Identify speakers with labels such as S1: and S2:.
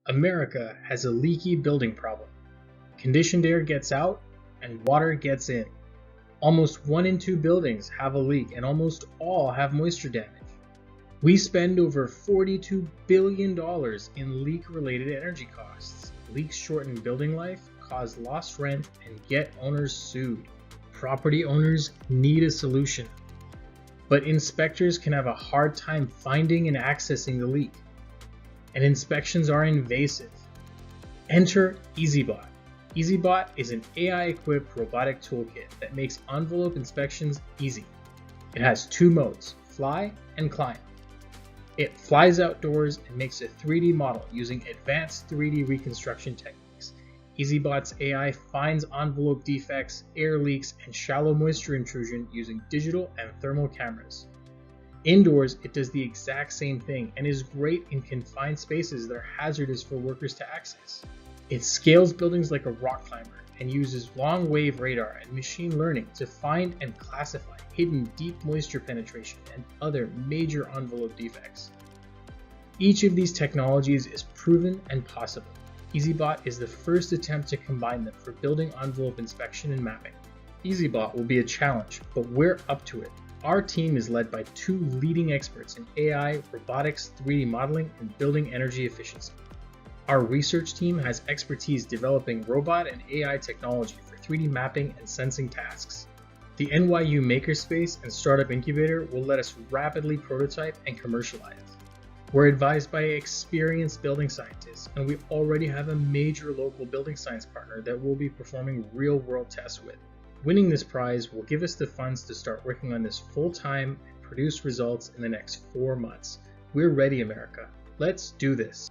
S1: America has a leaky building problem. Conditioned air gets out and water gets in. Almost 1 in 2 buildings have a leak and almost all have moisture damage. We spend over $42 billion in leak-related energy costs. Leaks shorten building life, cause lost rent, and get owners sued. Property owners need a solution. But inspectors can have a hard time finding and accessing the leak. And inspections are invasive. Enter EASEEbot. EASEEbot is an AI-equipped robotic toolkit that makes envelope inspections easy. It has 2 modes, fly and climb. It flies outdoors and makes a 3D model using advanced 3D reconstruction techniques. EASEEbot's AI finds envelope defects, air leaks, and shallow moisture intrusion using digital and thermal cameras. Indoors, it does the exact same thing and is great in confined spaces that are hazardous for workers to access. It scales buildings like a rock climber and uses long-wave radar and machine learning to find and classify hidden deep moisture penetration and other major envelope defects. Each of these technologies is proven and possible. EASEEbot is the first attempt to combine them for building envelope inspection and mapping. EASEEbot will be a challenge, but we're up to it. Our team is led by 2 leading experts in AI, robotics, 3D modeling, and building energy efficiency. Our research team has expertise developing robot and AI technology for 3D mapping and sensing tasks. The NYU Makerspace and Startup Incubator will let us rapidly prototype and commercialize. We're advised by experienced building scientists, and we already have a major local building science partner that we'll be performing real-world tests with. Winning this prize will give us the funds to start working on this full-time and produce results in the next 4 months. We're ready, America. Let's do this.